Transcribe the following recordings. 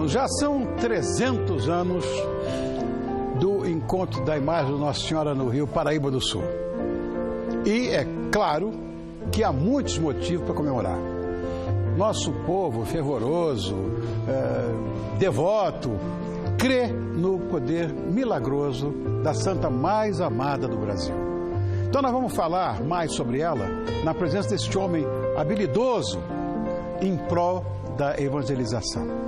irmãos, já são 300 anos do encontro da imagem de Nossa Senhora no Rio Paraíba do Sul. E é claro que há muitos motivos para comemorar. Nosso povo fervoroso, devoto, crê no poder milagroso da santa mais amada do Brasil. Então nós vamos falar mais sobre ela na presença deste homem habilidoso em prol da evangelização.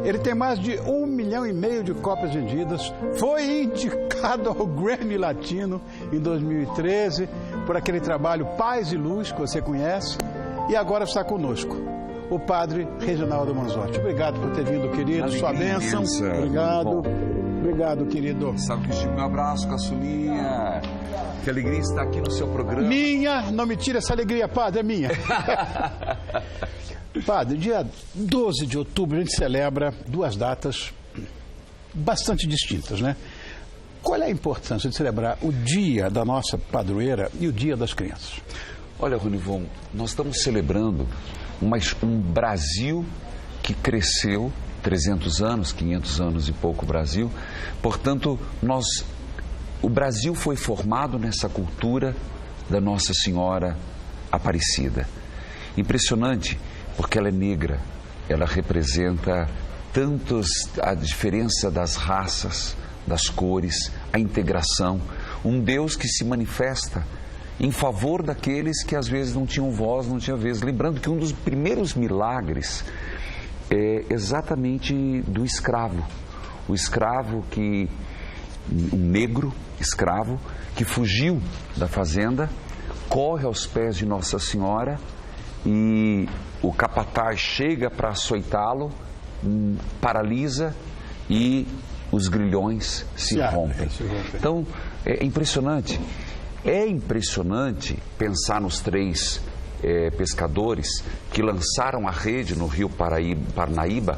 Ele tem mais de 1,5 milhão de cópias vendidas, foi indicado ao Grammy Latino em 2013 por aquele trabalho Paz e Luz, que você conhece, e agora está conosco o padre Reginaldo Manzotti. Obrigado por ter vindo, querido, sua bênção. Obrigado, obrigado, querido. Sabe que estive um abraço, caçulinha. Que alegria estar aqui no seu programa. Minha, não me tira essa alegria, padre, é minha. Padre, dia 12 de outubro a gente celebra duas datas bastante distintas, né? Qual é a importância de celebrar o dia da nossa padroeira e o dia das crianças? Olha, Ronivon, nós estamos celebrando um Brasil que cresceu 300 anos, 500 anos e pouco Brasil. Portanto, o Brasil foi formado nessa cultura da Nossa Senhora Aparecida. Impressionante, porque ela é negra, ela representa a diferença das raças, das cores, a integração, um Deus que se manifesta em favor daqueles que às vezes não tinham voz, não tinham vez. Lembrando que um dos primeiros milagres é exatamente do escravo. O escravo um negro escravo que fugiu da fazenda, corre aos pés de Nossa Senhora e o capataz chega para açoitá-lo, paralisa e os grilhões se rompem. Então, é impressionante. É impressionante pensar nos três pescadores que lançaram a rede no rio Paraíba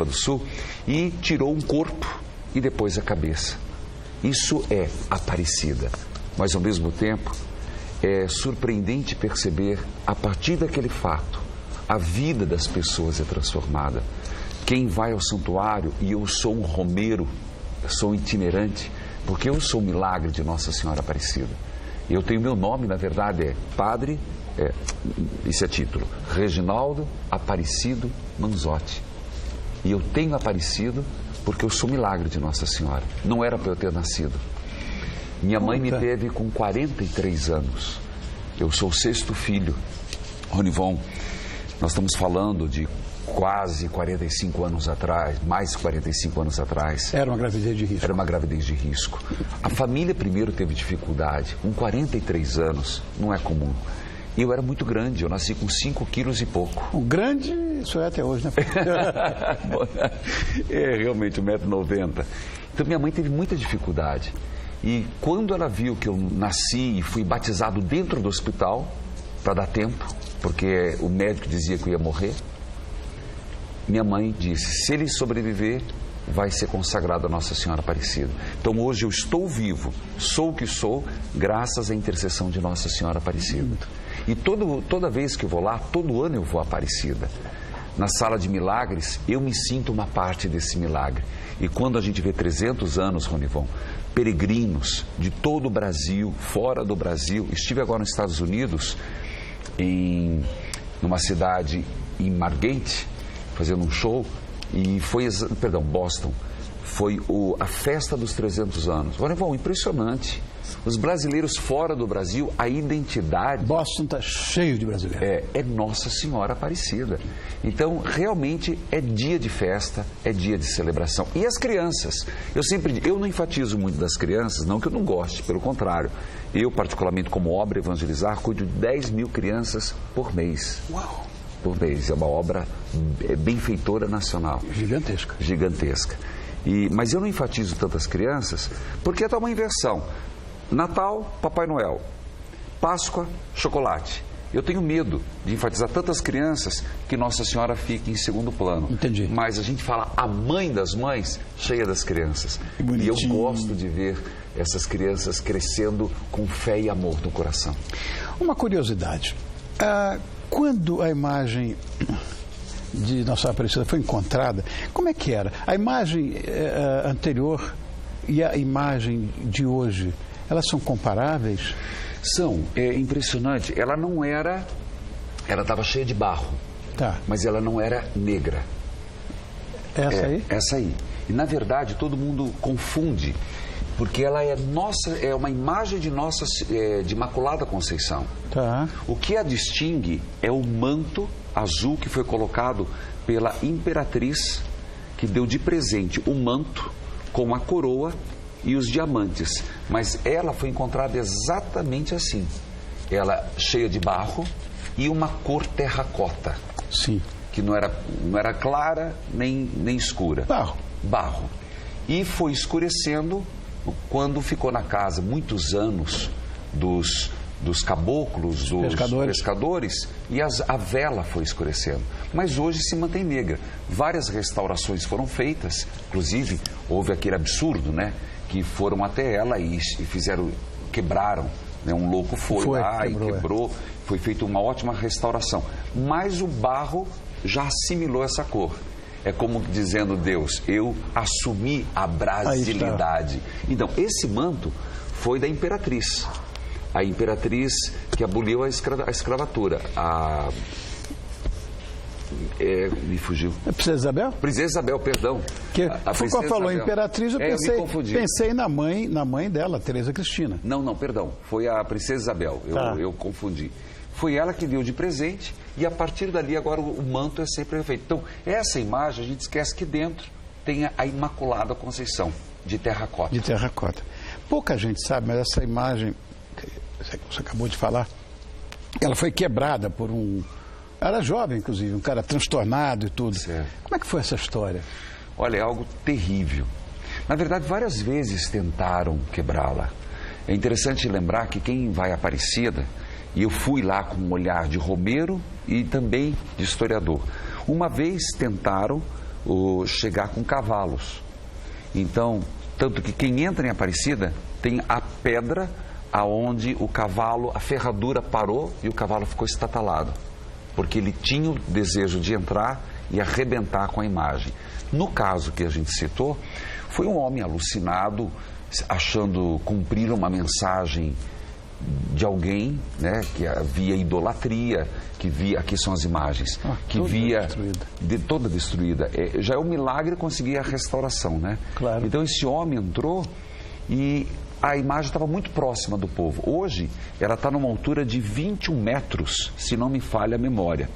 do Sul, e tirou um corpo e depois a cabeça. Isso é Aparecida. Mas, ao mesmo tempo, é surpreendente perceber, a partir daquele fato, a vida das pessoas é transformada. Quem vai ao santuário, e eu sou um romeiro, sou itinerante, porque eu sou o milagre de Nossa Senhora Aparecida. Eu tenho meu nome, na verdade, Padre, esse é título, Reginaldo Aparecido Manzotti. E eu tenho aparecido porque eu sou milagre de Nossa Senhora. Não era para eu ter nascido. Minha mãe me teve com 43 anos. Eu sou o 6º filho. Ronivon, nós estamos falando de quase 45 anos atrás, mais de 45 anos atrás. Era uma gravidez de risco. Era uma gravidez de risco. A família primeiro teve dificuldade. Com 43 anos, não é comum. Eu era muito grande, eu nasci com 5 quilos e pouco. O grande, isso é até hoje, né? Realmente, 1,90 m. Então, minha mãe teve muita dificuldade. E quando ela viu que eu nasci e fui batizado dentro do hospital, para dar tempo, porque o médico dizia que eu ia morrer, minha mãe disse, se ele sobreviver, vai ser consagrado a Nossa Senhora Aparecida. Então hoje eu estou vivo, sou o que sou, graças à intercessão de Nossa Senhora Aparecida. E toda vez que eu vou lá, todo ano eu vou a Aparecida. Na sala de milagres, eu me sinto uma parte desse milagre. E quando a gente vê 300 anos, Ronivon, peregrinos de todo o Brasil, fora do Brasil, estive agora nos Estados Unidos, numa cidade em Margate, fazendo um show, e Boston, foi a festa dos 300 anos. Ronivon, impressionante. Os brasileiros fora do Brasil, a identidade... Boston está cheio de brasileiros. É Nossa Senhora Aparecida. Então, realmente, é dia de festa, é dia de celebração. E as crianças? Eu não enfatizo muito das crianças, não que eu não goste, pelo contrário. Eu, particularmente, como obra Evangelizar, cuido de 10 mil crianças por mês. Uau! Por mês. É uma obra benfeitora nacional. Gigantesca. Gigantesca. Mas eu não enfatizo tantas crianças, porque é uma inversão. Natal, Papai Noel. Páscoa, chocolate. Eu tenho medo de enfatizar tantas crianças que Nossa Senhora fique em segundo plano. Entendi. Mas a gente fala a mãe das mães, cheia das crianças. E eu gosto de ver essas crianças crescendo com fé e amor no coração. Uma curiosidade. Quando a imagem de Nossa Senhora Aparecida foi encontrada, como é que era? A imagem anterior e a imagem de hoje, elas são comparáveis? São. É impressionante. Ela não era... Ela estava cheia de barro. Tá. Mas ela não era negra. Essa aí? Essa aí. E, na verdade, todo mundo confunde, porque ela é uma imagem de de Imaculada Conceição. Tá. O que a distingue é o manto azul que foi colocado pela imperatriz, que deu de presente o manto com a coroa e os diamantes. Mas ela foi encontrada exatamente assim. Ela cheia de barro e uma cor terracota. Sim. Que não era clara nem escura. Barro. E foi escurecendo quando ficou na casa muitos anos dos caboclos, dos pescadores, e a vela foi escurecendo. Mas hoje se mantém negra. Várias restaurações foram feitas, inclusive houve aquele absurdo, né? Que foram até ela e quebraram. Né? Um louco foi lá e quebrou. Foi feita uma ótima restauração. Mas o barro já assimilou essa cor. É como dizendo, Deus, eu assumi a brasilidade. Então, esse manto foi da imperatriz. A imperatriz que aboliu a escravatura. Me fugiu. A Princesa Isabel? Princesa Isabel, perdão. Quando falou Isabel. imperatriz, eu pensei na mãe dela, Teresa Cristina. Não, perdão. Foi a Princesa Isabel. Eu confundi. Foi ela que deu de presente e a partir dali agora o manto é sempre feito. Então, essa imagem, a gente esquece que dentro tem a Imaculada Conceição, de terracota. De terracota. Pouca gente sabe, mas essa imagem, que você acabou de falar, ela foi quebrada por era jovem, inclusive, um cara transtornado e tudo. Certo. Como é que foi essa história? Olha, é algo terrível. Na verdade, várias vezes tentaram quebrá-la. É interessante lembrar que quem vai à Aparecida, e eu fui lá com um olhar de romeiro e também de historiador. Uma vez tentaram chegar com cavalos. Então, tanto que quem entra em Aparecida tem a pedra aonde o cavalo, a ferradura parou e o cavalo ficou estatalado. Porque ele tinha o desejo de entrar e arrebentar com a imagem. No caso que a gente citou, foi um homem alucinado, achando cumprir uma mensagem de alguém, né, que havia idolatria, que via, aqui são as imagens, que via toda destruída. Já é um milagre conseguir a restauração, né? Claro. Então esse homem entrou e a imagem estava muito próxima do povo. Hoje ela está numa altura de 21 metros, se não me falha a memória.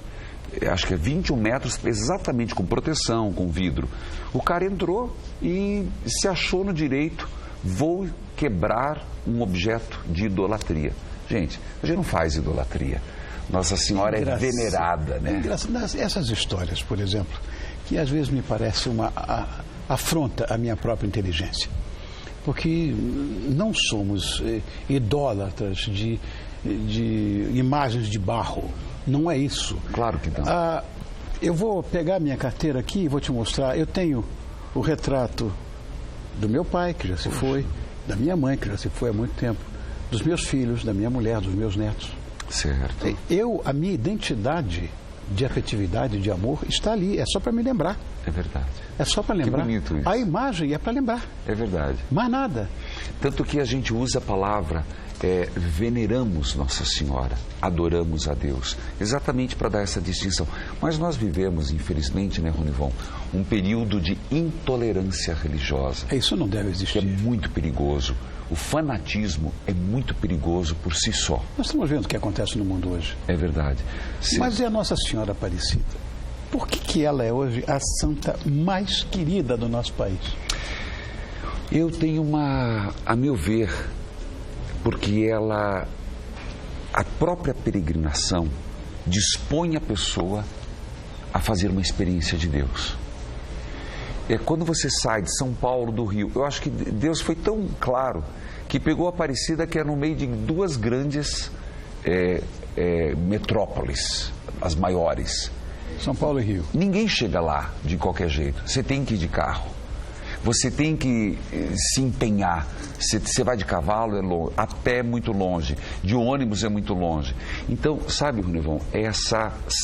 Acho que é 21 metros, exatamente com proteção, com vidro. O cara entrou e se achou no direito, vou quebrar um objeto de idolatria. Gente, a gente não faz idolatria. Nossa Senhora é venerada, né? Essas histórias, por exemplo, que às vezes me parece uma afronta à minha própria inteligência. Porque não somos idólatras de imagens de barro. Não é isso. Claro que não. Eu vou pegar minha carteira aqui e vou te mostrar. Eu tenho o retrato do meu pai, que já se foi, da minha mãe, que já se foi há muito tempo, dos meus filhos, da minha mulher, dos meus netos. Certo. A minha identidade de afetividade, de amor, está ali. É só para me lembrar. É verdade. É só para lembrar. Que bonito isso. A imagem é para lembrar. É verdade. Mais nada. Tanto que a gente usa a palavra veneramos Nossa Senhora, adoramos a Deus, exatamente para dar essa distinção. Mas nós vivemos, infelizmente, né, Ronivon, um período de intolerância religiosa. Isso não deve existir. Que é muito perigoso. O fanatismo é muito perigoso por si só. Nós estamos vendo o que acontece no mundo hoje. É verdade. Sim. Mas e a Nossa Senhora Aparecida? Por que ela é hoje a santa mais querida do nosso país? Eu tenho a meu ver, porque a própria peregrinação dispõe a pessoa a fazer uma experiência de Deus. Quando você sai de São Paulo, do Rio, eu acho que Deus foi tão claro que pegou a Aparecida, que é no meio de duas grandes metrópoles, as maiores. São Paulo e Rio. Ninguém chega lá de qualquer jeito. Você tem que ir de carro. Você tem que se empenhar. Você vai de cavalo, é longe. A pé é muito longe. De ônibus é muito longe. Então, sabe, Ronivon, é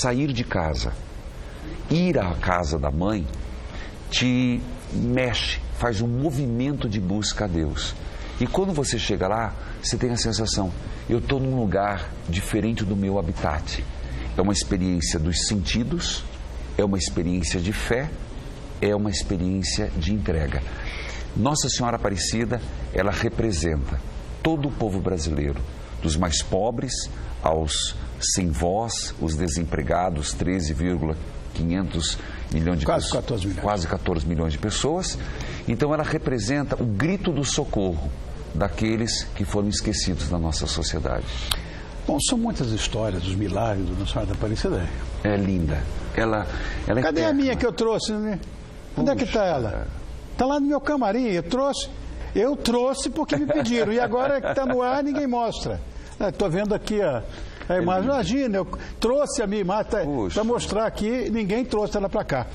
sair de casa ir à casa da mãe te mexe, faz um movimento de busca a Deus. E quando você chega lá, você tem a sensação, eu estou num lugar diferente do meu habitat. É uma experiência dos sentidos, é uma experiência de fé, é uma experiência de entrega. Nossa Senhora Aparecida, ela representa todo o povo brasileiro, dos mais pobres aos sem voz, os desempregados, 13,500 milhões de pessoas. 14 milhões. Quase 14 milhões de pessoas. Então ela representa o grito do socorro daqueles que foram esquecidos da nossa sociedade. Bom, são muitas histórias dos milagres do Nossa Senhora da Aparecida. É linda. Ela Cadê a minha que eu trouxe, né? Onde é que está ela? Está lá no meu camarim, eu trouxe porque me pediram. E agora que está no ar, ninguém mostra. Estou vendo aqui a imagem. Imagina, eu trouxe a minha imagem para mostrar aqui, ninguém trouxe ela para cá.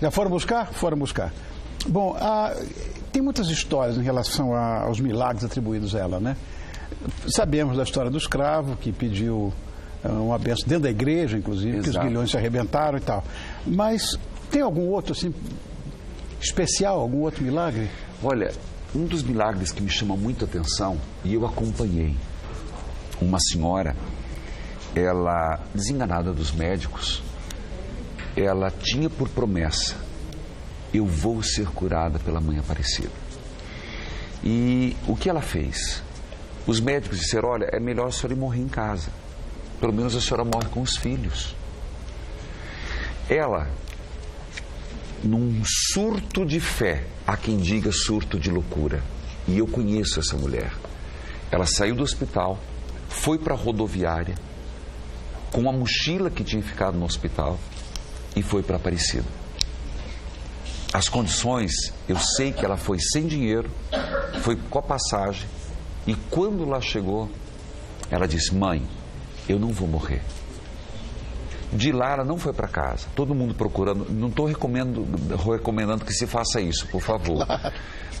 Já foram buscar? Foram buscar. Bom, tem muitas histórias em relação aos milagres atribuídos a ela, né? Sabemos da história do escravo que pediu uma bênção dentro da igreja, inclusive, Exato. Que os guilhões se arrebentaram e tal. Mas tem algum outro, assim, especial, algum outro milagre? Olha, um dos milagres que me chama muito a atenção, e eu acompanhei uma senhora, ela, desenganada dos médicos, ela tinha por promessa, eu vou ser curada pela Mãe Aparecida. E o que ela fez? Os médicos disseram, olha, é melhor a senhora ir morrer em casa. Pelo menos a senhora morre com os filhos. Ela, num surto de fé, há quem diga surto de loucura, e eu conheço essa mulher. Ela saiu do hospital, foi para a rodoviária, com a mochila que tinha ficado no hospital, e foi para Aparecida. As condições, eu sei que ela foi sem dinheiro, foi com a passagem, e quando lá chegou, ela disse, mãe, eu não vou morrer. De lá ela não foi para casa, todo mundo procurando, não estou recomendando que se faça isso, por favor. Claro.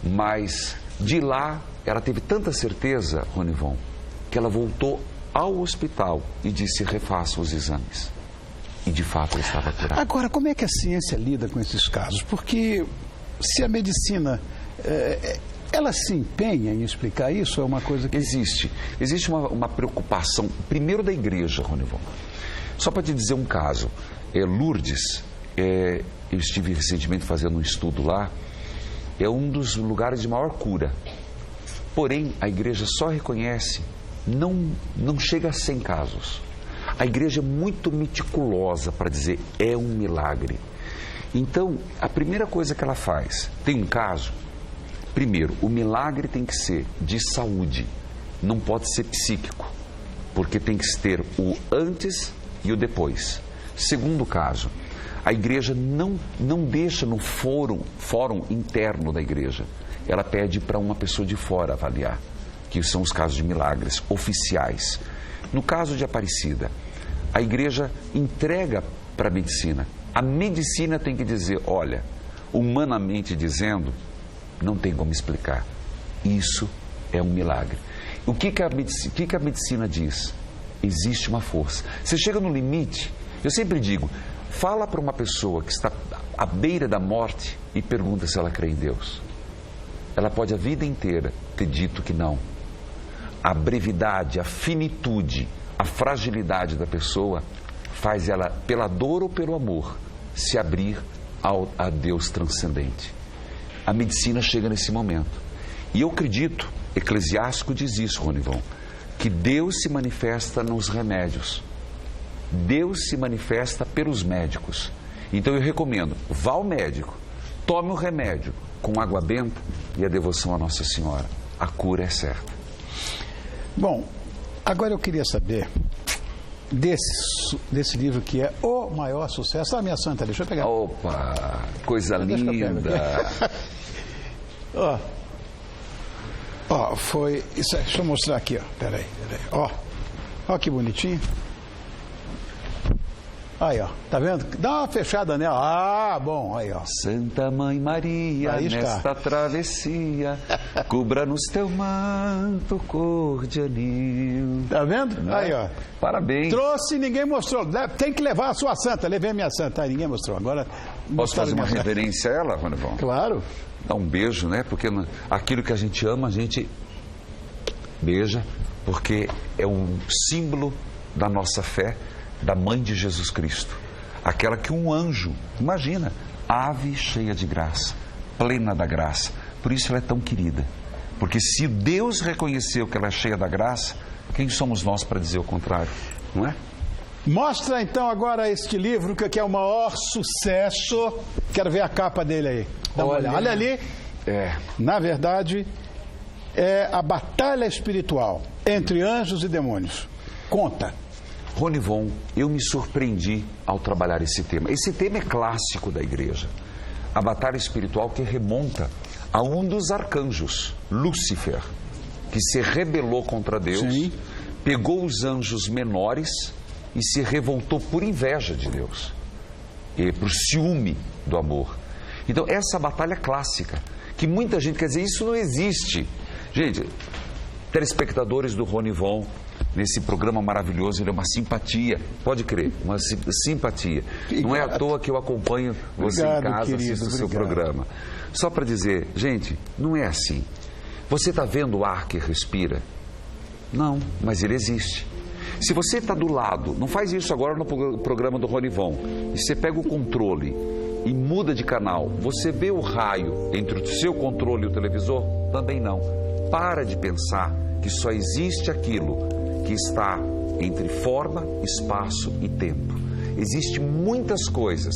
Mas de lá ela teve tanta certeza, Ronivon, que ela voltou ao hospital e disse, refaça os exames. E de fato ela estava curada. Agora, como é que a ciência lida com esses casos? Porque se a medicina, ela se empenha em explicar isso, é uma coisa que... Existe uma preocupação, primeiro da igreja, Ronivon. Só para te dizer um caso, Lourdes, eu estive recentemente fazendo um estudo lá, é um dos lugares de maior cura. Porém, a igreja só reconhece, não chega a 100 casos. A igreja é muito meticulosa para dizer, é um milagre. Então, a primeira coisa que ela faz, tem um caso, primeiro, o milagre tem que ser de saúde, não pode ser psíquico, porque tem que ter o antes e o depois. Segundo caso, a igreja não deixa no fórum interno da igreja. Ela pede para uma pessoa de fora avaliar, que são os casos de milagres oficiais. No caso de Aparecida, a igreja entrega para a medicina. A medicina tem que dizer, olha, humanamente dizendo, não tem como explicar. Isso é um milagre. O que a medicina diz? Existe uma força. Você chega no limite, eu sempre digo, fala para uma pessoa que está à beira da morte e pergunta se ela crê em Deus. Ela pode a vida inteira ter dito que não. A brevidade, a finitude, a fragilidade da pessoa faz ela, pela dor ou pelo amor, se abrir a Deus transcendente. A medicina chega nesse momento. E eu acredito, Eclesiástico diz isso, Ronivon, que Deus se manifesta nos remédios. Deus se manifesta pelos médicos. Então eu recomendo, vá ao médico, tome o remédio com água benta e a devoção a Nossa Senhora. A cura é certa. Bom, agora eu queria saber desse livro que é o maior sucesso. Minha santa, deixa eu pegar. Opa, coisa linda. Foi isso. Deixa eu mostrar aqui, Peraí. Ó que bonitinho. Aí, ó, tá vendo? Dá uma fechada nela. Ah, bom, aí, ó. Santa Mãe Maria, Aí está. nesta travessia, cubra-nos teu manto cor de anil. Tá vendo? Não é? Aí, ó. Parabéns. Trouxe e ninguém mostrou. Tem que levar a sua santa. Levei a minha santa. Aí ninguém mostrou. Agora. Posso fazer uma minha santa. reverência a ela, Ronivon? Claro. Dá um beijo, né? Porque aquilo que a gente ama, a gente beija, porque é um símbolo da nossa fé, da Mãe de Jesus Cristo. Aquela que um anjo, imagina, ave cheia de graça, plena da graça. Por isso ela é tão querida. Porque se Deus reconheceu que ela é cheia da graça, quem somos nós para dizer o contrário? Não é? Mostra então agora este livro que é o maior sucesso. Quero ver a capa dele aí. Dá uma olhada. Olha ali. É. Na verdade, é a batalha espiritual entre anjos e demônios. Conta. Ronivon, eu me surpreendi ao trabalhar esse tema. Esse tema é clássico da igreja. A batalha espiritual que remonta a um dos arcanjos, Lúcifer, que se rebelou contra Deus, Sim. pegou os anjos menores e se revoltou por inveja de Deus, e por ciúme do amor. Então, essa batalha clássica, que muita gente quer dizer, isso não existe. Gente, telespectadores do Ronivon, nesse programa maravilhoso, ele é uma simpatia, pode crer, uma simpatia. Não é à toa que eu acompanho você em casa, assisto o seu programa. Só para dizer, gente, não é assim. Você está vendo o ar que respira? Não, mas ele existe. Se você está do lado, não faz isso agora no programa do Ronivon, e você pega o controle e muda de canal, você vê o raio entre o seu controle e o televisor? Também não. Para de pensar que só existe aquilo que está entre forma, espaço e tempo. Existem muitas coisas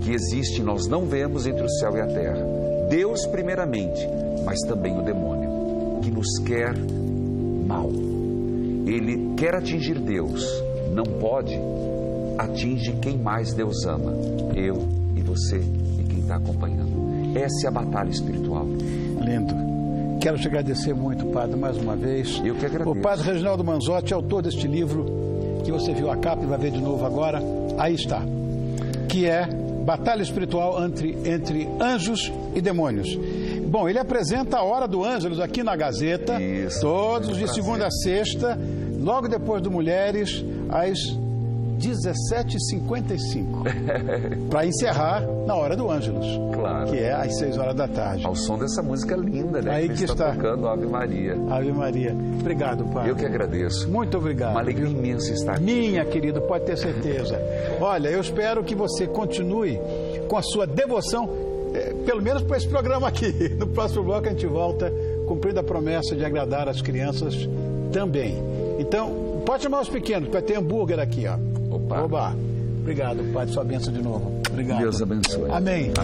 que existem e nós não vemos entre o céu e a terra. Deus primeiramente, mas também o demônio, que nos quer mal. Ele quer atingir Deus, não pode, atinge quem mais Deus ama, eu e você e quem está acompanhando. Essa é a batalha espiritual. Lindo. Quero te agradecer muito, Padre, mais uma vez. Eu que agradeço. O Padre Reginaldo Manzotti, autor deste livro, que você viu a capa e vai ver de novo agora, aí está, que é Batalha Espiritual entre Anjos e Demônios. Bom, ele apresenta a Hora do Ângelus aqui na Gazeta, Isso, todos de segunda a sexta, logo depois do Mulheres, às 17h55, para encerrar na Hora do Ângelus, Claro. que é às 6 horas da tarde. Ao som dessa música linda, né? Aí que está tocando Ave Maria. Ave Maria. Obrigado, Padre. Eu que agradeço. Muito obrigado. Uma alegria imensa estar aqui. Minha querida, pode ter certeza. Olha, eu espero que você continue com a sua devoção, pelo menos para esse programa aqui. No próximo bloco a gente volta cumprindo a promessa de agradar as crianças também. Então, pode chamar os pequenos, vai ter hambúrguer aqui, ó. Opa. Oba. Obrigado, Padre, sua bênção de novo. Obrigado. Deus abençoe. Amém.